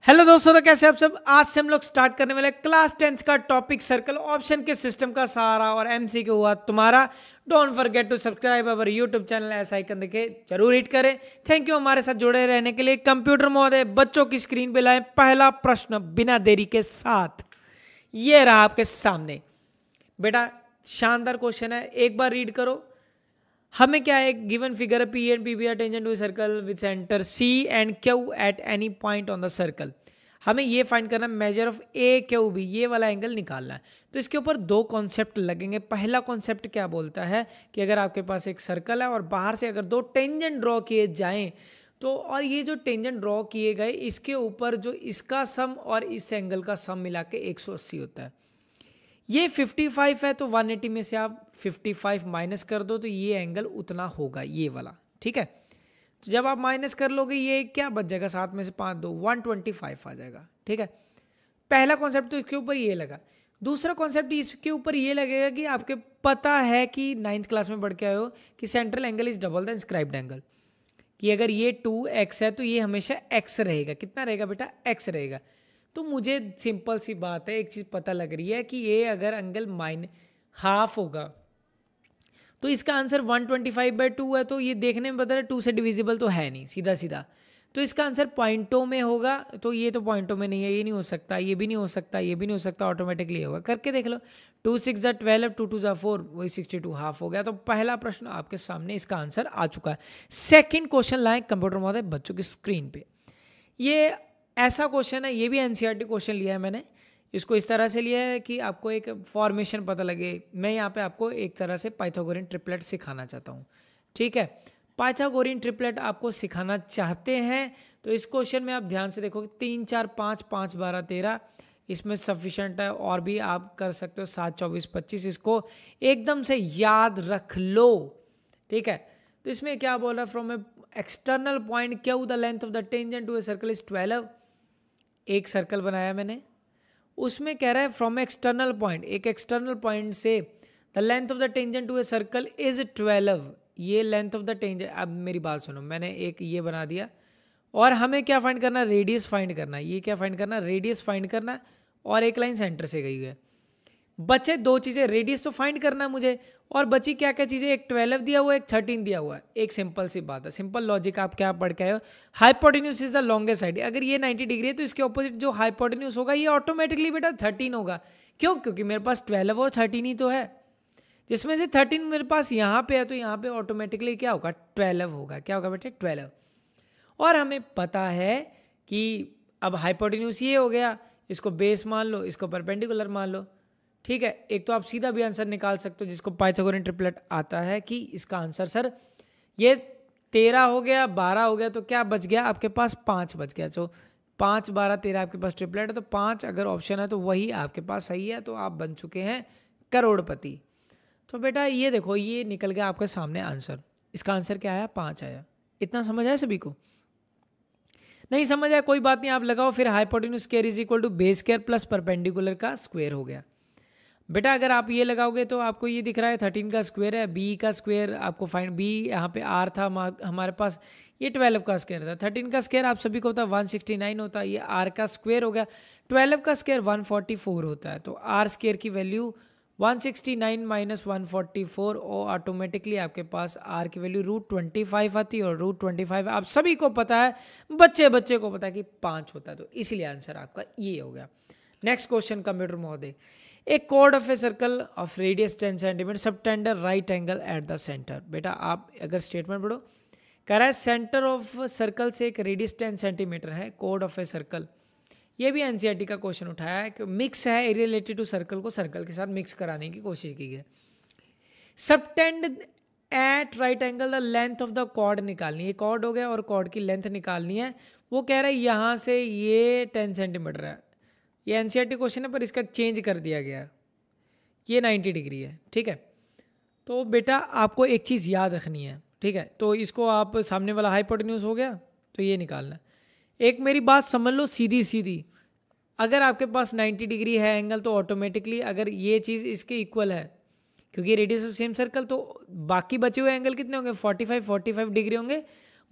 Hello दोस्तों, तो कैसे आप सब। आज से हम लोग स्टार्ट करने वाले क्लास 10th का टॉपिक सर्कल ऑप्शन के सिस्टम का सहारा और एमसीक्यू हुआ तुम्हारा। Don't forget to subscribe our YouTube channel, ऐसा आइकन देखे जरूर हिट करें। थैंक यू हमारे साथ जुड़े रहने के लिए। कंप्यूटर महोदय बच्चों की स्क्रीन पे लाए पहला प्रश्न बिना देरी के साथ। ये रहा आपके सामने बेटा, शानदार क्वेश्चन है, एक बार रीड करो। हमें क्या है, given figure P and P B are tangent to circle with centre C and Q at any point on the circle. हमें ये फाइंड करना, measure of A Q B, ये वाला एंगल निकालना है। तो इसके ऊपर दो कॉन्सेप्ट लगेंगे। पहला कॉन्सेप्ट क्या बोलता है कि अगर आपके पास एक सर्कल है और बाहर से अगर दो टेंजेंट ड्रॉ किए जाएं तो, और ये जो टेंजेंट ड्रॉ किए गए इसके ऊपर जो इसका सम और इस एंगल का सम मिला के 180 होता है। ये 55 है तो 180 में से आप 55 माइनस कर दो तो ये एंगल उतना होगा, ये वाला। ठीक है, तो जब आप माइनस कर लोगे ये क्या बच जाएगा, 7 में से 5 दो 125 आ जाएगा। ठीक है, पहला कॉन्सेप्ट तो इसके ऊपर ये लगा। दूसरा कॉन्सेप्ट इसके ऊपर ये लगेगा कि आपके पता है कि 9th क्लास में पढ़ के आए हो कि central angle is double the inscribed angle, कि अगर ये 2x है तो ये हमेशा x रहेगा। कितना रहेगा बेटा, x रहेगा। तो मुझे सिंपल सी बात है, एक चीज़ पता लग रही है कि ये अगर एंगल हाफ होगा तो इसका आंसर 125/2 है। तो ये देखने में पता है 2 से डिविजिबल तो है नहीं, सीधा सीधा। तो इसका आंसर पॉइंटों में होगा, तो ये तो पॉइंटों में नहीं है, ये नहीं हो सकता, ये भी नहीं हो सकता, ये भी नहीं हो सकता, ऑटोमेटिकली होगा। करके देख लो, 2 6 12, 2 2 4, वही 62 हाफ हो गया। तो पहला प्रश्न आपके सामने, इसका आंसर आ चुका है। सेकेंड क्वेश्चन लाए कंप्यूटर महोदय बच्चों की स्क्रीन पे। ये ऐसा क्वेश्चन है, ये भी एनसीईआरटी क्वेश्चन लिया है मैंने। इसको इस तरह से लिया है कि आपको एक फॉर्मेशन पता लगे। मैं यहाँ पे आपको एक तरह से पाइथागोरियन ट्रिपलेट सिखाना चाहता हूँ। ठीक है, पाइथागोरियन ट्रिपलेट आपको सिखाना चाहते हैं तो इस क्वेश्चन में आप ध्यान से देखो, 3 4 5 5 12 13 इसमें सफिशेंट है, और भी आप कर सकते हो 7 24 25। इसको एकदम से याद रख लो। ठीक है, तो इसमें क्या बोल रहा है, from a external point Q the length of the tangent to a circle is 12। एक सर्कल बनाया मैंने, उसमें कह रहा है फ्रॉम एक्सटर्नल पॉइंट, एक एक्सटर्नल पॉइंट से the length of the tangent to a circle is 12। ये लेंथ ऑफ द टेंजेंट, अब मेरी बात सुनो, मैंने एक ये बना दिया और हमें क्या फाइंड करना, रेडियस फाइंड करना। ये क्या फाइंड करना, रेडियस फाइंड करना, और एक लाइन सेंटर से गई है। बचे दो चीज़ें, रेडियस तो फाइंड करना है मुझे, और बची क्या क्या चीज़ें, एक 12 दिया हुआ है, एक 13 दिया हुआ है। एक सिंपल सी बात है, सिंपल लॉजिक, आप क्या पढ़ के आए हो, hypotenuse is the longest side. अगर ये 90 डिग्री है तो इसके ऑपोजिट जो हाइपोटेन्यूज होगा ये ऑटोमेटिकली बेटा 13 होगा। क्यों, क्योंकि मेरे पास 12 और 13 ही तो है, जिसमें से 13 मेरे पास यहाँ पे है, तो यहाँ पे ऑटोमेटिकली क्या होगा, 12 होगा। क्या होगा बेटे, 12। और हमें पता है कि अब हाइपोटेन्यूज ये हो गया, इसको बेस मान लो, इसको परपेंडिकुलर मान लो। ठीक है, एक तो आप सीधा भी आंसर निकाल सकते हो जिसको पाइथागोरियन ट्रिपलेट आता है कि इसका आंसर सर ये 13 हो गया, 12 हो गया, तो क्या बच गया आपके पास, 5 बच गया। तो 5 12 13 आपके पास ट्रिपलेट है, तो 5 अगर ऑप्शन है तो वही आपके पास सही है। तो आप बन चुके हैं करोड़पति। तो बेटा ये देखो, ये निकल गया आपके सामने आंसर। इसका आंसर क्या आया, 5 आया। इतना समझ आया सभी को? नहीं समझ आया कोई बात नहीं, आप लगाओ फिर hypotenuse square is equal to base square plus perpendicular का स्क्वायर हो गया। बेटा अगर आप ये लगाओगे तो आपको ये दिख रहा है 13 का स्क्वायर है, बी का स्क्वायर आपको फाइंड, बी यहाँ पे आर था हमारे पास, ये 12 का स्क्वायर था। 13 का स्क्वायर आप सभी को होता है 169 होता है, ये आर का स्क्वायर हो गया। 12 का स्क्वायर 144 होता है, तो आर स्क्वायर की वैल्यू 169 माइनस 144, और ऑटोमेटिकली आपके पास आर की वैल्यू √25 आती है, और √25 आप सभी को पता है, बच्चे बच्चे को पता है कि 5 होता है, तो इसीलिए आंसर आपका ये हो गया। नेक्स्ट क्वेश्चन कंप्यूटर महोदय, एक chord of a circle of radius 10 centimetre subtending right angle at the centre. बेटा आप अगर स्टेटमेंट पढ़ो, कह रहा है सेंटर ऑफ सर्कल से एक रेडियस 10 सेंटीमीटर है, कॉर्ड ऑफ ए सर्कल। ये भी एनसीईआरटी का क्वेश्चन उठाया है कि मिक्स है, रिलेटेड टू सर्कल को सर्कल के साथ मिक्स कराने की कोशिश की गई। Subtended at right angle the length of the chord निकालनी है, कॉर्ड हो गया और कॉर्ड की लेंथ निकालनी है। वो कह रहा है यहाँ से ये 10 सेंटीमीटर है, ये एनसीईआरटी क्वेश्चन है पर इसका चेंज कर दिया गया, ये 90 डिग्री है। ठीक है, तो बेटा आपको एक चीज़ याद रखनी है। ठीक है, तो इसको आप सामने वाला हाइपोटेन्यूज हो गया तो ये निकालना। एक मेरी बात समझ लो सीधी सीधी, अगर आपके पास 90 डिग्री है एंगल तो ऑटोमेटिकली अगर ये चीज़ इसके इक्वल है, क्योंकि रेडियस ऑफ सेम सर्कल, तो बाकी बचे हुए एंगल कितने होंगे, 45 डिग्री होंगे।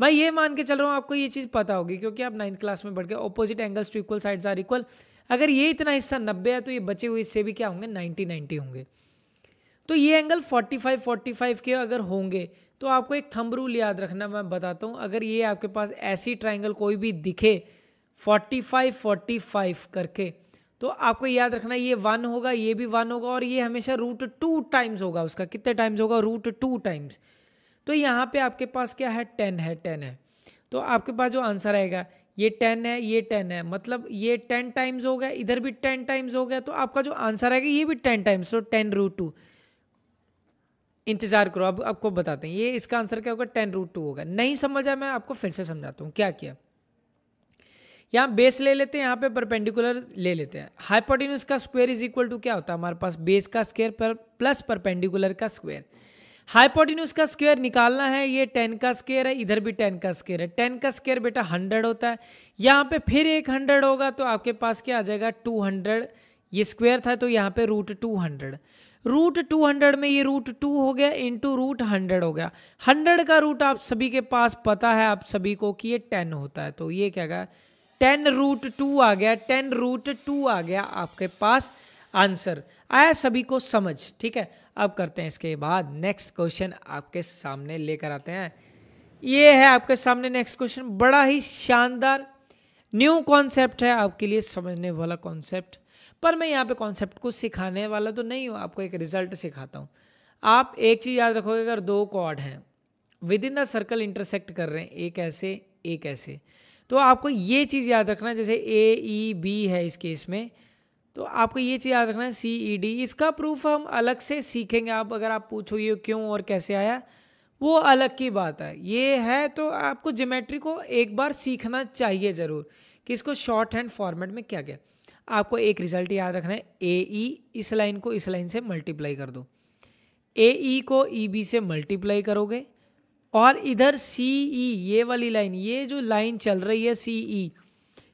मैं ये मान के चल रहा हूँ आपको ये चीज़ पता होगी, क्योंकि आप 9th क्लास में बढ़ के opposite angles to equal sides are equal. अगर ये इतना हिस्सा 90 है तो ये बचे हुए हिस्से भी क्या होंगे, 90 होंगे। तो ये एंगल 45 के अगर होंगे तो आपको एक थंब रूल याद रखना, मैं बताता हूँ। अगर ये आपके पास ऐसी ट्राइंगल कोई भी दिखे 45 करके, तो आपको याद रखना ये 1 होगा, ये भी 1 होगा, और ये हमेशा √2 टाइम्स होगा उसका। कितने टाइम्स होगा, √2 टाइम्स। तो यहाँ पे आपके पास क्या है, 10 है। तो आपके पास जो आंसर आएगा ये 10 है, ये 10 है, मतलब ये 10 टाइम्स हो गया, इधर भी 10 टाइम्स हो गया, तो आपका जो आंसर आएगा ये भी 10 टाइम्स, तो 10√2। इंतजार करो, अब आपको बताते हैं ये इसका आंसर क्या होगा, 10√2 होगा। नहीं समझा, मैं आपको फिर से समझाता हूँ क्या किया। यहाँ बेस ले लेते हैं, यहाँ पे परपेंडिकुलर ले लेते हैं। हाइपोटेन्यूज का स्क्वायर इज इक्वल टू क्या होता है हमारे पास, बेस का स्क्वायर पर प्लस परपेंडिकुलर का स्क्वायर। हाइपोटेन्यूज का स्क्वायर निकालना है, ये 10 का स्क्वायर है, इधर भी 10 का स्क्वायर है। 10 का स्क्वायर बेटा 100 होता है, यहाँ पे फिर एक 100 होगा, तो आपके पास क्या आ जाएगा 200। ये स्क्वायर था तो यहाँ पे √200। √200 में ये √2 हो गया इंटू √100 हो गया। 100 का रूट आप सभी के पास पता है, आप सभी को कि ये 10 होता है, तो ये क्या गया 10√2 आ गया। 10√2 आ गया आपके पास आंसर। आया सभी को समझ, ठीक है। अब करते हैं इसके बाद नेक्स्ट क्वेश्चन आपके सामने लेकर आते हैं। ये है आपके सामने नेक्स्ट क्वेश्चन, बड़ा ही शानदार न्यू कॉन्सेप्ट है आपके लिए, समझने वाला कॉन्सेप्ट। पर मैं यहाँ पे कॉन्सेप्ट को सिखाने वाला तो नहीं हूँ, आपको एक रिजल्ट सिखाता हूँ। आप एक चीज़ याद रखोगे, अगर दो कॉर्ड हैं with in the circle intersect कर रहे हैं, एक ऐसे एक ऐसे, तो आपको ये चीज़ याद रखना, जैसे AEB है इस केस में, तो आपको ये चीज़ याद रखना है CED। इसका प्रूफ हम अलग से सीखेंगे। आप अगर आप पूछो ये क्यों और कैसे आया, वो अलग की बात है। ये है तो आपको ज्योमेट्री को एक बार सीखना चाहिए ज़रूर कि इसको शॉर्ट हैंड फॉर्मेट में क्या क्या। आपको एक रिजल्ट याद रखना है, AE इस लाइन को इस लाइन से मल्टीप्लाई कर दो, AE को EB से मल्टीप्लाई करोगे, और इधर CE ये वाली लाइन, ये जो लाइन चल रही है CE,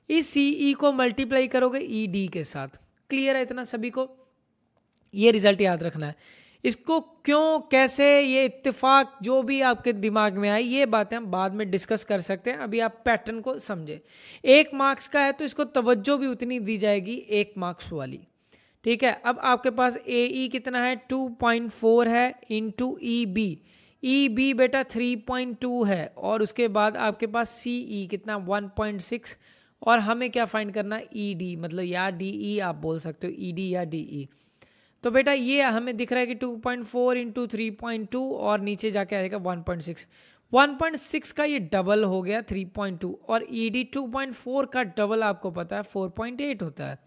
इस CE को मल्टीप्लाई करोगे ED के साथ। क्लियर है इतना सभी को, ये रिजल्ट याद रखना है। इसको क्यों कैसे, ये इत्तेफाक जो भी आपके दिमाग में आए, ये बातें हम बाद में डिस्कस कर सकते हैं। अभी आप पैटर्न को समझे। 1 मार्क्स का है तो इसको तवज्जो भी उतनी दी जाएगी 1 मार्क्स वाली, ठीक है। अब आपके पास AE कितना है 2.4 है इंटू EB बेटा 3.2 है, और उसके बाद आपके पास CE कितना 1.6, और हमें क्या फाइंड करना ED, मतलब या DE आप बोल सकते हो, ED या DE। तो बेटा ये हमें दिख रहा है कि 2.4 इंटू 3.2 और नीचे जाके आएगा 1.6। 1.6 का ये डबल हो गया 3.2, और ED 2.4 का डबल आपको पता है 4.8 होता है,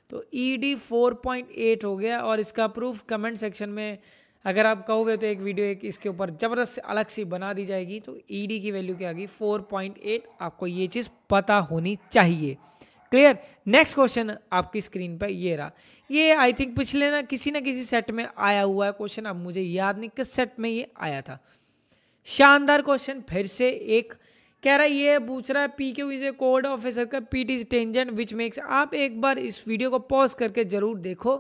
तो ED 4.8 हो गया। और इसका प्रूफ कमेंट सेक्शन में अगर आप कहोगे तो एक वीडियो एक इसके ऊपर ज़बरदस्त अलग सी बना दी जाएगी। तो ED की वैल्यू क्या आ गई 4.8, आपको ये चीज़ पता होनी चाहिए। क्लियर। नेक्स्ट क्वेश्चन आपकी स्क्रीन पर ये रहा, ये आई थिंक पिछले ना किसी सेट में आया हुआ है क्वेश्चन, अब मुझे याद नहीं किस सेट में ये आया था। शानदार क्वेश्चन, फिर से एक कह रहा है, ये पूछ रहा है PQ is a code of a circle, PT is tangent which makes. आप एक बार इस वीडियो को पॉज करके जरूर देखो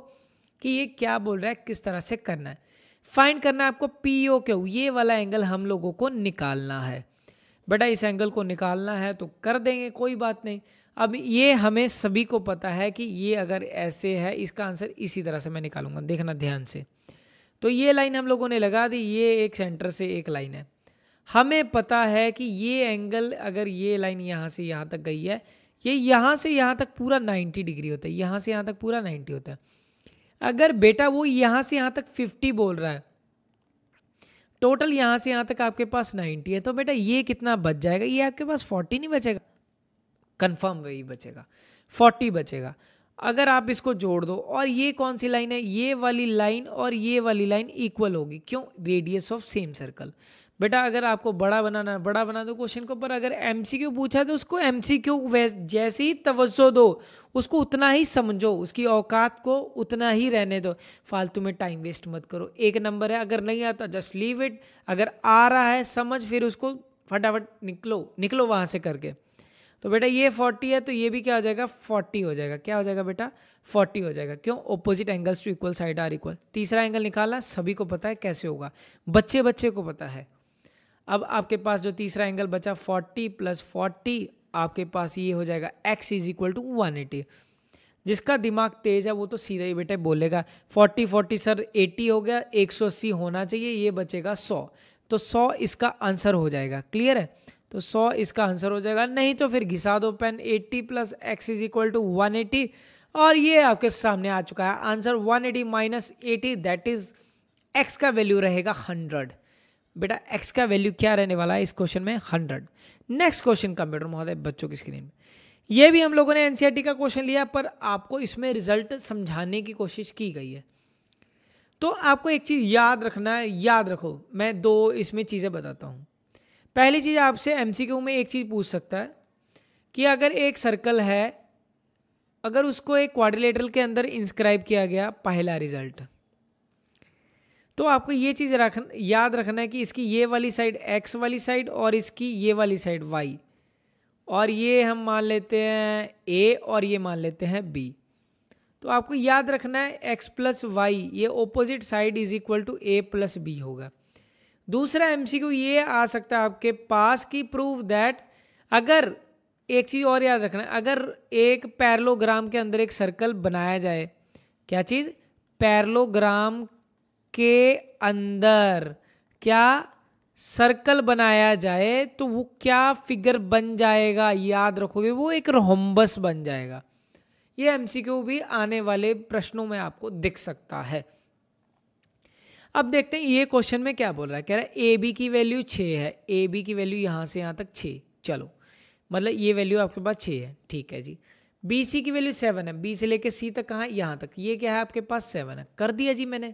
कि ये क्या बोल रहा है, किस तरह से करना है। फाइंड करना है आपको POQ, ये वाला एंगल हम लोगों को निकालना है। बेटा इस एंगल को निकालना है तो कर देंगे, कोई बात नहीं। अब ये हमें सभी को पता है कि ये अगर ऐसे है, इसका आंसर इसी तरह से मैं निकालूंगा, देखना ध्यान से। तो ये लाइन हम लोगों ने लगा दी, ये एक सेंटर से एक लाइन है। हमें पता है कि ये एंगल, अगर ये लाइन यहाँ से यहाँ तक गई है, ये यहाँ से यहाँ तक पूरा 90 डिग्री होता है, यहाँ से यहाँ तक पूरा 90 होता है। अगर बेटा वो यहाँ से यहाँ तक 50 बोल रहा है, टोटल यहाँ से यहाँ तक आपके पास 90 है, तो बेटा ये कितना बच जाएगा, ये आपके पास 40 नहीं बचेगा, कंफर्म वही बचेगा, 40 बचेगा। अगर आप इसको जोड़ दो, और ये कौन सी लाइन है, ये वाली लाइन और ये वाली लाइन इक्वल होगी, क्यों, रेडियस ऑफ सेम सर्कल। बेटा अगर आपको बड़ा बनाना है बड़ा बना दो क्वेश्चन को, पर अगर MCQ पूछा है तो उसको MCQ जैसे ही तवज्जो दो, उसको उतना ही समझो, उसकी औकात को उतना ही रहने दो, फालतू में टाइम वेस्ट मत करो। एक नंबर है, अगर नहीं आता जस्ट लीव इट, अगर आ रहा है समझ, फिर उसको फटाफट निकलो वहाँ से करके। तो बेटा ये 40 है तो ये भी क्या हो जाएगा 40 हो जाएगा, क्या हो जाएगा बेटा 40 हो जाएगा। क्यों, opposite angles to equal side are equal. तीसरा एंगल निकालना सभी को पता है कैसे होगा, बच्चे को पता है। अब आपके पास जो तीसरा एंगल बचा 40 + 40, आपके पास ये हो जाएगा x = 180। जिसका दिमाग तेज है वो तो सीधा ही बेटे बोलेगा 40 सर 80 हो गया, 180 होना चाहिए, ये बचेगा 100, तो 100 इसका आंसर हो जाएगा। क्लियर है, तो 100 इसका आंसर हो जाएगा। नहीं तो फिर घिसा दो पेन, 80 + x = 180, और ये आपके सामने आ चुका है आंसर 180 - 80, दैट इज x का वैल्यू रहेगा 100। बेटा x का वैल्यू क्या रहने वाला है इस क्वेश्चन में? 100। नेक्स्ट क्वेश्चन कंप्यूटर महोदय बच्चों की स्क्रीन में, ये भी हम लोगों ने एनसीईआरटी का क्वेश्चन लिया, पर आपको इसमें रिजल्ट समझाने की कोशिश की गई है। तो आपको एक चीज याद रखना है, याद रखो, मैं दो इसमें चीजें बताता हूं। पहली चीज, आपसे एमसीक्यू में एक चीज पूछ सकता है कि अगर एक सर्कल है, अगर उसको एक क्वाड्रिलेटरल के अंदर इंस्क्राइब किया गया पहला रिजल्ट, तो आपको ये चीज याद रखना है कि इसकी ये वाली साइड x वाली साइड और इसकी ये वाली साइड y, और ये हम मान लेते हैं a और ये मान लेते हैं b। तो आपको याद रखना है x + y, ये ऑपोजिट साइड = a + b होगा। दूसरा एमसीक्यू ये आ सकता है आपके पास कि प्रूव दैट, अगर एक चीज और याद रखना है, अगर एक पैरेललोग्राम के अंदर एक सर्कल बनाया जाए, क्या चीज? पैरेललोग्राम के अंदर क्या सर्कल बनाया जाए तो वो क्या फिगर बन जाएगा? याद रखोगे, वो एक रोम्बस बन जाएगा। ये एमसीक्यू भी आने वाले प्रश्नों में आपको दिख सकता है। अब देखते हैं ये क्वेश्चन में क्या बोल रहा है। कह रहा है ए बी की वैल्यू 6 है, ए बी की वैल्यू यहां से यहां तक 6, चलो मतलब ये वैल्यू आपके पास 6 है, ठीक है जी। बी सी की वैल्यू 7 है, बी से लेके सी तक कहाँ? यहां तक, ये क्या है आपके पास 7 है, कर दिया जी मैंने।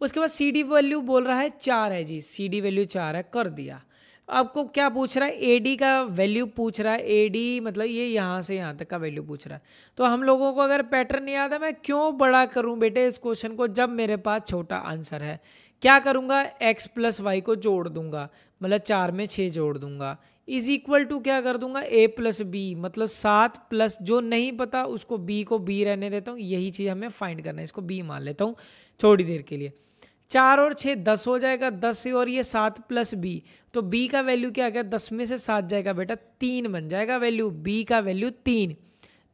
उसके बाद सी डी वैल्यू बोल रहा है 4 है जी, सी डी वैल्यू 4 है, कर दिया। आपको क्या पूछ रहा है? ए डी का वैल्यू पूछ रहा है, ए डी मतलब ये यहाँ से यहाँ तक का वैल्यू पूछ रहा है। तो हम लोगों को अगर पैटर्न याद है, मैं क्यों बड़ा करूँ बेटे इस क्वेश्चन को जब मेरे पास छोटा आंसर है? क्या करूँगा? x + y को जोड़ दूंगा, मतलब 4 में 6 जोड़ दूंगा, = क्या कर दूंगा? a + b, मतलब 7 प्लस, जो नहीं पता उसको b को b रहने देता हूँ, यही चीज़ हमें फाइंड करना है, इसको b मान लेता हूँ थोड़ी देर के लिए। 4 और 6 10 हो जाएगा, 10 से और ये 7 + b, तो b का वैल्यू क्या आ गया? 10 में से 7 जाएगा बेटा, 3 बन जाएगा वैल्यू, b का वैल्यू 3।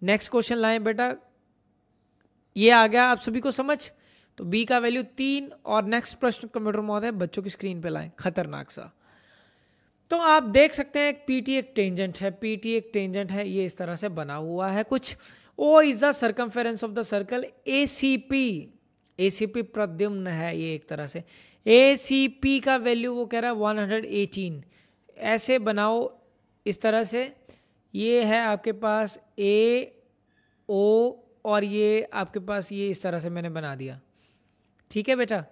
नेक्स्ट क्वेश्चन लाएं बेटा, ये आ गया आप सभी को समझ, तो b का वैल्यू 3। और नेक्स्ट प्रश्न कंप्यूटर महोदय बच्चों की स्क्रीन पे लाएं, खतरनाक सा। तो आप देख सकते हैं पीटी एक टेंजेंट है, पीटी एक टेंजेंट है, ये इस तरह से बना हुआ है कुछ। O is the circumference of the circle, ACP, ACP Pradyumna है ये एक तरह से। एसीपी का वैल्यू वो कह रहा है 118, ऐसे बनाओ इस तरह से, ये है आपके पास ए ओ, और ये आपके पास ये इस तरह से मैंने बना दिया, ठीक है बेटा।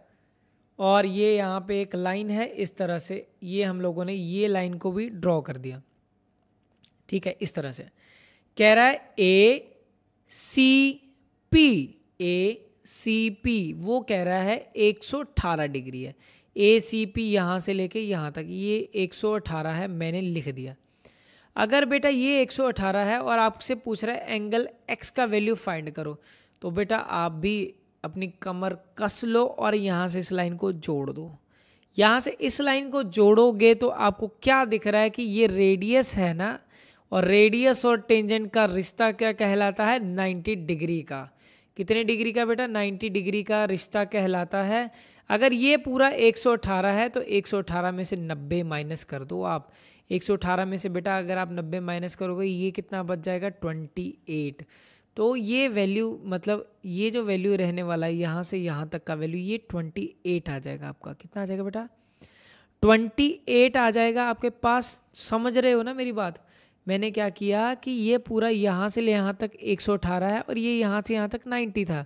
और ये यहाँ पे एक लाइन है इस तरह से, ये हम लोगों ने ये लाइन को भी ड्रॉ कर दिया, ठीक है। इस तरह से कह रहा है ए सी पी, वो कह रहा है 118 डिग्री है। ए सी पी यहाँ से लेके यहाँ तक ये 118 है, मैंने लिख दिया। अगर बेटा ये 118 है और आपसे पूछ रहा है एंगल एक्स का वैल्यू फाइंड करो, तो बेटा आप भी अपनी कमर कस लो और यहाँ से इस लाइन को जोड़ दो। यहाँ से इस लाइन को जोड़ोगे तो आपको क्या दिख रहा है कि ये रेडियस है ना, और रेडियस और टेंजेंट का रिश्ता क्या कहलाता है? 90 डिग्री का। कितने डिग्री का बेटा? 90 डिग्री का रिश्ता कहलाता है। अगर ये पूरा 118 है तो 118 में से 90 माइनस कर दो आप। 118 में से बेटा अगर आप 90 माइनस करोगे ये कितना बच जाएगा? 28। तो ये वैल्यू, मतलब ये जो वैल्यू रहने वाला है यहाँ से यहाँ तक का वैल्यू, ये 28 आ जाएगा आपका। कितना आ जाएगा बेटा? 28 आ जाएगा आपके पास। समझ रहे हो ना मेरी बात? मैंने क्या किया कि ये पूरा यहाँ से ले यहाँ तक 118 है और ये यहाँ से यहाँ तक 90 था,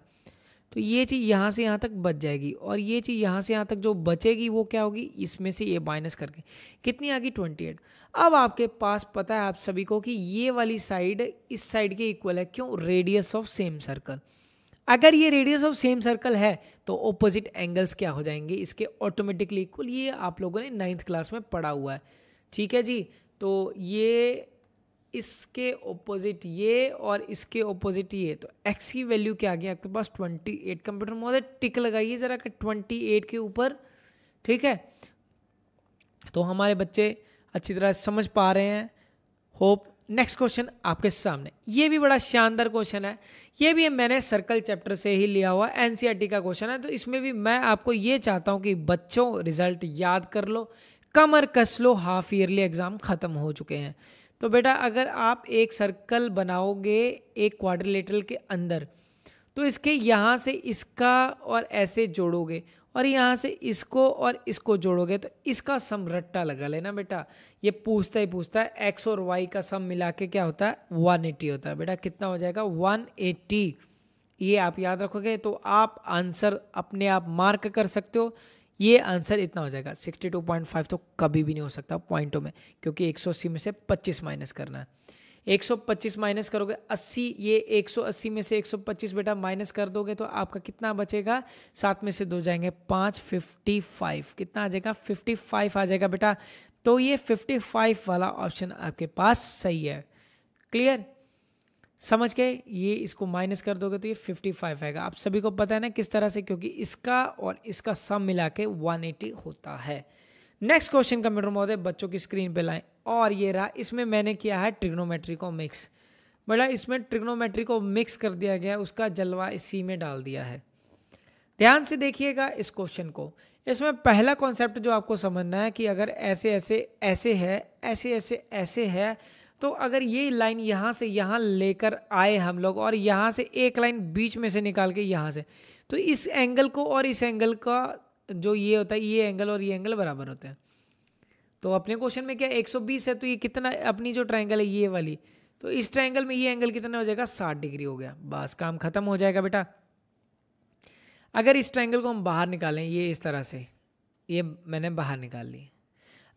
तो ये चीज़ यहाँ से यहाँ तक बच जाएगी, और ये चीज़ यहाँ से यहाँ तक जो बचेगी वो क्या होगी? इसमें से ये माइनस करके कितनी आ गई? 28। अब आपके पास पता है आप सभी को कि ये वाली साइड इस साइड के इक्वल है। क्यों? Radius of same circle. अगर ये रेडियस ऑफ सेम सर्कल है तो ऑपोजिट एंगल्स क्या हो जाएंगे? इसके ऑटोमेटिकली इक्वल। ये आप लोगों ने 9th क्लास में पढ़ा हुआ है, ठीक है जी। तो ये इसके ऑपोजिट ये और इसके ऑपोजिट ये, तो x की वैल्यू क्या आ गई आपके पास? 28। कंप्यूटर महोदय टिक लगाइए जरा 28 के ऊपर, ठीक है। तो हमारे बच्चे अच्छी तरह समझ पा रहे हैं, होप। नेक्स्ट क्वेश्चन आपके सामने, ये भी बड़ा शानदार क्वेश्चन है, ये भी मैंने सर्कल चैप्टर से ही लिया हुआ एनसीईआरटी का क्वेश्चन है। तो इसमें भी मैं आपको ये चाहता हूँ कि बच्चों रिजल्ट याद कर लो, कमर कस लो, हाफ ईयरली एग्जाम खत्म हो चुके हैं। तो बेटा अगर आप एक सर्कल बनाओगे एक क्वाड्रिलेटरल के अंदर, तो इसके यहाँ से इसका और ऐसे जोड़ोगे और यहाँ से इसको और इसको जोड़ोगे, तो इसका सम रट्टा लगा लेना बेटा। ये पूछता है एक्स और वाई का सम मिला के क्या होता है 180 होता है। बेटा कितना हो जाएगा 180, ये आप याद रखोगे तो आप आंसर अपने आप मार्क कर सकते हो। ये आंसर इतना हो जाएगा 62.5, तो कभी भी नहीं हो सकता पॉइंटों में, क्योंकि 180 में से 25 माइनस करना है। 125 माइनस करोगे 80, ये 180 में से 125 बेटा माइनस कर दोगे तो आपका कितना बचेगा, 7 में से 2 जाएंगे 5, 55 कितना आ जाएगा 55 आ जाएगा बेटा। तो ये 55 वाला ऑप्शन आपके पास सही है। क्लियर, समझ गए? ये इसको माइनस कर दोगे तो ये 55 आएगा। आप सभी को पता है ना किस तरह से, क्योंकि इसका और इसका सम मिला के 180 होता है। नेक्स्ट क्वेश्चन कंप्यूटर महोदय बच्चों की स्क्रीन पे लाएं, और ये रहा, इसमें मैंने किया है ट्रिग्नोमेट्री को मिक्स। बड़ा इसमें ट्रिग्नोमेट्री को मिक्स कर दिया गया, उसका जलवा इसी में डाल दिया है। ध्यान से देखिएगा इस क्वेश्चन को। इसमें पहला कॉन्सेप्ट जो आपको समझना है कि अगर ऐसे ऐसे ऐसे है, ऐसे ऐसे ऐसे है, तो अगर ये लाइन यहाँ से यहाँ लेकर आए हम लोग और यहाँ से एक लाइन बीच में से निकाल के यहाँ से, तो इस एंगल को और इस एंगल का जो ये होता है, ये एंगल और ये एंगल बराबर होते हैं। तो अपने क्वेश्चन में क्या 120 है, तो ये कितना, अपनी जो ट्रायंगल है ये वाली, तो इस ट्रायंगल में ये एंगल कितना हो जाएगा 60 डिग्री हो गया। बस काम खत्म हो जाएगा बेटा। अगर इस ट्रायंगल को हम बाहर निकालें, ये इस तरह से, ये मैंने बाहर निकाल ली।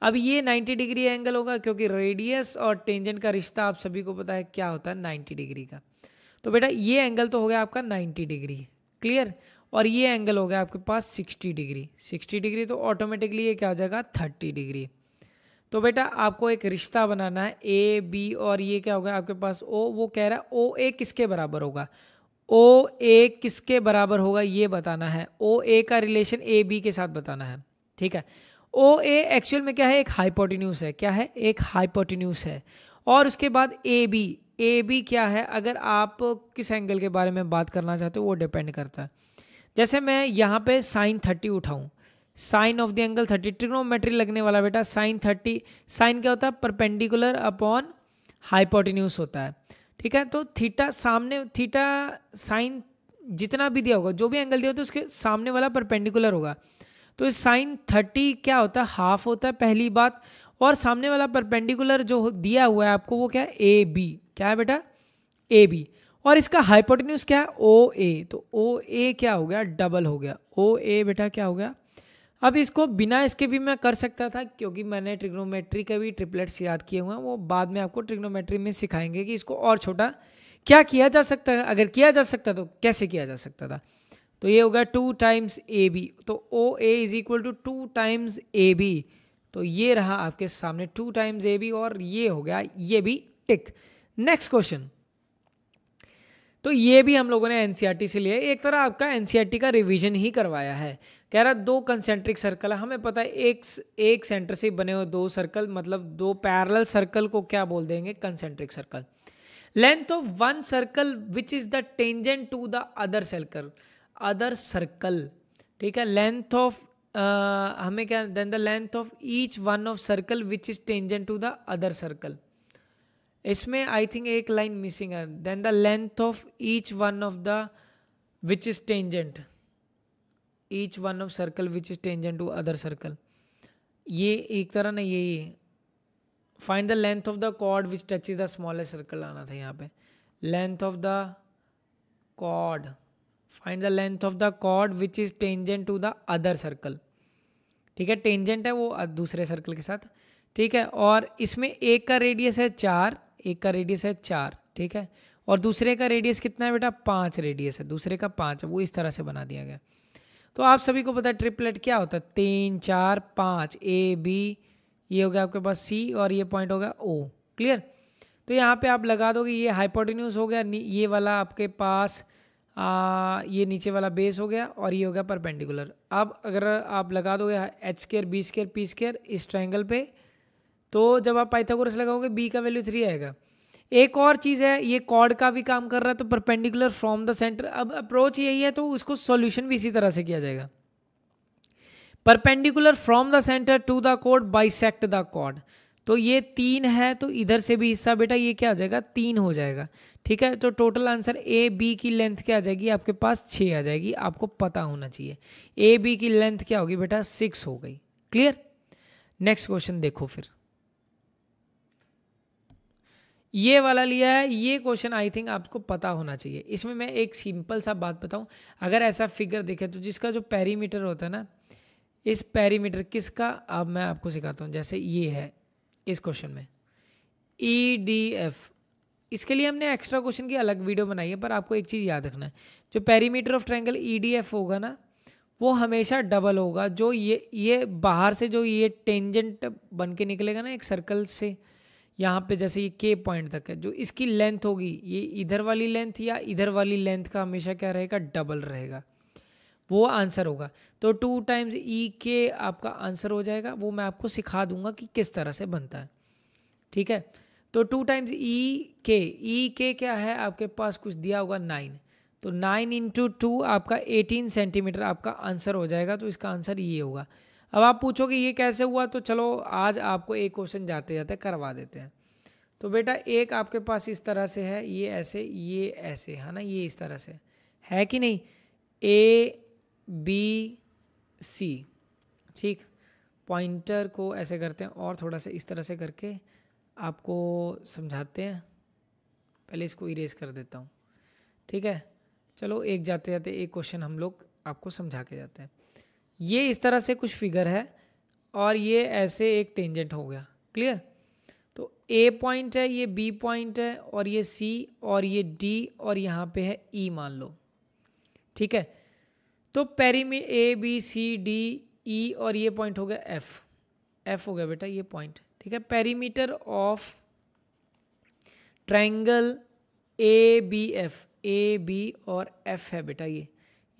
अब ये 90 डिग्री एंगल होगा, क्योंकि रेडियस और टेंजेंट का रिश्ता आप सभी को पता है क्या होता है 90 डिग्री का। तो बेटा ये एंगल तो हो गया आपका 90 डिग्री, क्लियर। और ये एंगल हो गया आपके पास 60 डिग्री। 60 डिग्री तो ऑटोमेटिकली ये क्या हो जाएगा 30 डिग्री। तो बेटा आपको एक रिश्ता बनाना है ए बी, और ये क्या होगा आपके पास ओ, वो कह रहा है ओ ए किसके बराबर होगा, ओ ए किसके बराबर होगा ये बताना है। ओ ए का रिलेशन ए बी के साथ बताना है, ठीक है। ओ ए एक्चुअल में क्या है, एक हाइपोटेन्यूज है। क्या है, एक हाइपोटेन्यूज है। और उसके बाद ए बी क्या है, अगर आप किस एंगल के बारे में बात करना चाहते हो वो डिपेंड करता है। जैसे मैं यहाँ पे साइन 30 उठाऊँ, sine of the angle 30, trigonometry लगने वाला बेटा साइन 30। साइन क्या होता है, परपेंडिकुलर अपॉन हाइपोटेन्यूज होता है, ठीक है। तो थीटा सामने, थीटा साइन जितना भी दिया होगा, जो भी एंगल दिया होता है उसके सामने वाला परपेंडिकुलर होगा। तो साइन 30 क्या होता है, हाफ होता है पहली बात, और सामने वाला परपेंडिकुलर जो दिया हुआ है आपको वो क्या है ए बी। क्या है बेटा, ए बी। और इसका हाइपोटेन्यूज क्या है ओ ए, तो ओ ए क्या हो गया डबल हो गया, ओ ए बेटा क्या हो गया। अब इसको बिना इसके भी मैं कर सकता था, क्योंकि मैंने ट्रिग्नोमेट्री के भी ट्रिपलेट्स याद किए हुए हैं, वो बाद में आपको ट्रिग्नोमेट्री में सिखाएंगे कि इसको और छोटा क्या किया जा सकता है। अगर किया जा सकता तो कैसे किया जा सकता था। तो ये होगा 2 टाइम्स ए बी, तो O A is equal to 2 times A B. तो ये रहा आपके सामने 2 टाइम्स ए बी, और ये हो गया ये भी टिक। नेक्स्ट क्वेश्चन, तो ये भी हम लोगों ने एनसीईआरटी से लिया, एक तरह आपका एनसीईआरटी का रिवीजन ही करवाया है। कह रहा 2 कंसेंट्रिक सर्कल है, हमें पता है एक सेंटर से बने हुए 2 सर्कल, मतलब 2 पैरेलल सर्कल को क्या बोल देंगे, concentric circle. Length of one circle which is the tangent to the other circle, ठीक है। लेंथ ऑफ हमें क्या, then the length of each one of circle which is tangent to the other circle. इसमें I think एक line missing है, then the length of each one of the which is tangent, each one of circle which is tangent to other circle. ये एक तरह ना, ये find the length of the chord which touch is the smallest circle आना था यहाँ पे। Length of the chord, find the length of the chord which is tangent to the other circle, ठीक है। टेंजेंट है वो दूसरे सर्कल के साथ, ठीक है। और इसमें एक का रेडियस है 4, एक का रेडियस है 4, ठीक है। और दूसरे का रेडियस कितना है बेटा 5 रेडियस है, दूसरे का 5 है, वो इस तरह से बना दिया गया। तो आप सभी को पता है ट्रिपलेट क्या होता है, 3 4 5, ए बी, ये हो गया आपके पास सी, और ये पॉइंट होगा ओ, क्लियर। तो यहाँ पे आप लगा दोगे, ये हाइपोटेन्यूज हो गया, ये वाला आपके पास ये नीचे वाला बेस हो गया और ये हो गया परपेंडिकुलर। अब अगर आप लगा दोगे H square B square P square इस ट्रायंगल पे, तो जब आप पाइथागोरस लगाओगे बी का वैल्यू 3 आएगा। एक और चीज़ है, ये कॉर्ड का भी काम कर रहा है, तो परपेंडिकुलर फ्रॉम द सेंटर। अब अप्रोच यही है, तो उसको सॉल्यूशन भी इसी तरह से किया जाएगा। Perpendicular from the centre to the chord bisect the chord. तो ये 3 है, तो इधर से भी हिस्सा बेटा ये क्या आ जाएगा, 3 हो जाएगा। ठीक है, तो टोटल आंसर ए बी की लेंथ क्या आ जाएगी आपके पास, 6 आ जाएगी। आपको पता होना चाहिए ए बी की लेंथ क्या होगी बेटा, 6 हो गई। क्लियर। नेक्स्ट क्वेश्चन देखो फिर, ये वाला लिया है। ये क्वेश्चन आई थिंक आपको पता होना चाहिए। इसमें मैं एक सिंपल सा बात बताऊं, अगर ऐसा फिगर देखे तो जिसका जो पेरीमीटर होता है ना, इस पेरीमीटर किसका, अब मैं आपको सिखाता हूं। जैसे ये है इस क्वेश्चन में EDF, इसके लिए हमने एक्स्ट्रा क्वेश्चन की अलग वीडियो बनाई है, पर आपको एक चीज़ याद रखना है, जो पेरीमीटर ऑफ ट्रायंगल EDF होगा ना, वो हमेशा डबल होगा। जो ये बाहर से जो ये टेंजेंट बन के निकलेगा ना एक सर्कल से, यहाँ पे जैसे ये K पॉइंट तक है, जो इसकी लेंथ होगी, ये इधर वाली लेंथ या इधर वाली लेंथ का हमेशा क्या रहेगा, डबल रहेगा। वो आंसर होगा। तो 2 टाइम्स EK आपका आंसर हो जाएगा। वो मैं आपको सिखा दूंगा कि किस तरह से बनता है। ठीक है, तो 2 टाइम्स EK क्या है आपके पास, कुछ दिया होगा 9, तो 9 × 2 आपका 18 सेंटीमीटर आपका आंसर हो जाएगा। तो इसका आंसर ये होगा। अब आप पूछोगे ये कैसे हुआ, तो चलो आज आपको एक क्वेश्चन जाते जाते करवा देते हैं। तो बेटा एक आपके पास इस तरह से है, ये ऐसे है ना, ये इस तरह से है कि नहीं, ABC। ठीक, पॉइंटर को ऐसे करते हैं और थोड़ा सा इस तरह से करके आपको समझाते हैं। पहले इसको इरेज कर देता हूँ। ठीक है, चलो एक जाते जाते एक क्वेश्चन हम लोग आपको समझा के जाते हैं। ये इस तरह से कुछ फिगर है और ये ऐसे एक टेंजेंट हो गया। क्लियर। तो A पॉइंट है, ये B पॉइंट है, और ये C, और ये D, और यहाँ पे है E मान लो। ठीक है, तो पेरीमीटर ABCDE और ये पॉइंट हो गया F हो गया बेटा ये पॉइंट। ठीक है, perimeter of triangle ABF, AB और F है बेटा, ये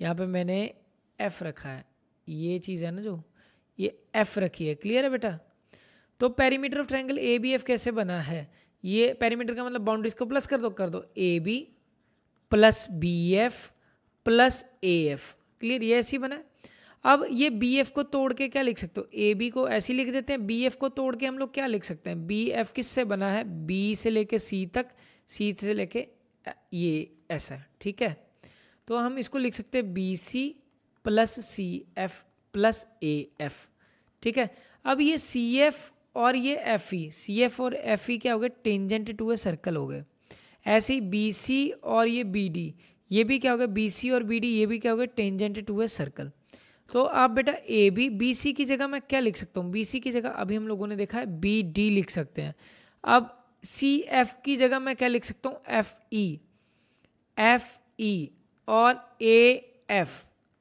यहाँ पे मैंने F रखा है, ये चीज़ है ना जो ये F रखी है। क्लियर है बेटा। तो पेरीमीटर ऑफ ट्रायंगल ABF कैसे बना है, ये पेरीमीटर का मतलब बाउंड्रीज को प्लस कर दो AB plus BF plus AF। Clear, ये ऐसे ही बना है। अब ये BF को तोड़ के क्या लिख सकते हो, AB को ऐसे लिख देते हैं, BF को तोड़ के हम लोग क्या लिख सकते हैं, BF किससे बना है, B से लेके C तक, C से लेके ये ऐसा। ठीक है, तो हम इसको लिख सकते हैं BC plus CF plus AF। ठीक है, अब ये CF और ये FE, CF और FE क्या हो गए, टेंजेंट टू ए सर्कल हो गए। ऐसे ही BC और ये BD, ये भी क्या हो गया, BC और BD ये भी क्या हो गया, टेंजेंट टू ए सर्कल। तो आप बेटा BC की जगह मैं क्या लिख सकता हूँ, BC की जगह अभी हम लोगों ने देखा है BD लिख सकते हैं। अब CF की जगह मैं क्या लिख सकता हूँ, FE और AF।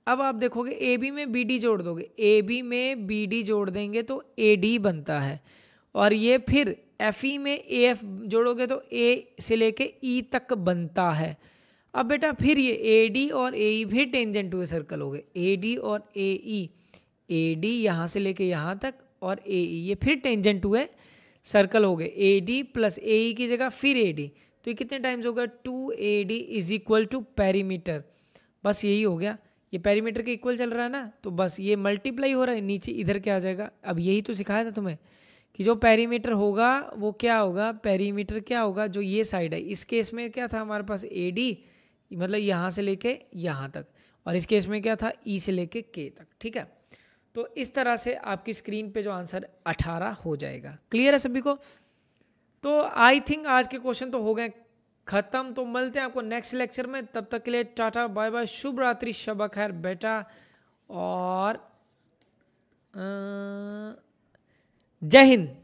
अब आप देखोगे AB में BD जोड़ दोगे, AB में BD जोड़ देंगे तो AD बनता है, और ये फिर FE में AF जोड़ोगे तो A से लेके E तक बनता है। अब बेटा फिर ये AD और AE भी टेंजेंट टू ए सर्कल हो गए, AD और AE, AD यहाँ से लेके यहाँ तक, और AE ये फिर टेंजेंट टू ए सर्कल हो गए। AD प्लस AE की जगह फिर AD, तो ये कितने टाइम्स होगा, 2AD is equal to perimeter. बस यही हो गया, ये पेरीमीटर के इक्वल चल रहा है ना, तो बस ये मल्टीप्लाई हो रहा है, नीचे इधर क्या आ जाएगा। अब यही तो सिखाया था तुम्हें कि जो पेरीमीटर होगा वो क्या होगा, पेरीमीटर क्या होगा, जो ये साइड है। इस केस में क्या था हमारे पास, AD मतलब यहाँ से लेके यहाँ तक, और इस केस में क्या था, E से लेके K तक। ठीक है, तो इस तरह से आपकी स्क्रीन पे जो आंसर 18 हो जाएगा। क्लियर है सभी को। तो आई थिंक आज के क्वेश्चन तो हो गए खत्म। तो मिलते हैं आपको नेक्स्ट लेक्चर में, तब तक के लिए टाटा बाय बाय, शुभ रात्रि, शब खैर बेटा, और जय हिंद।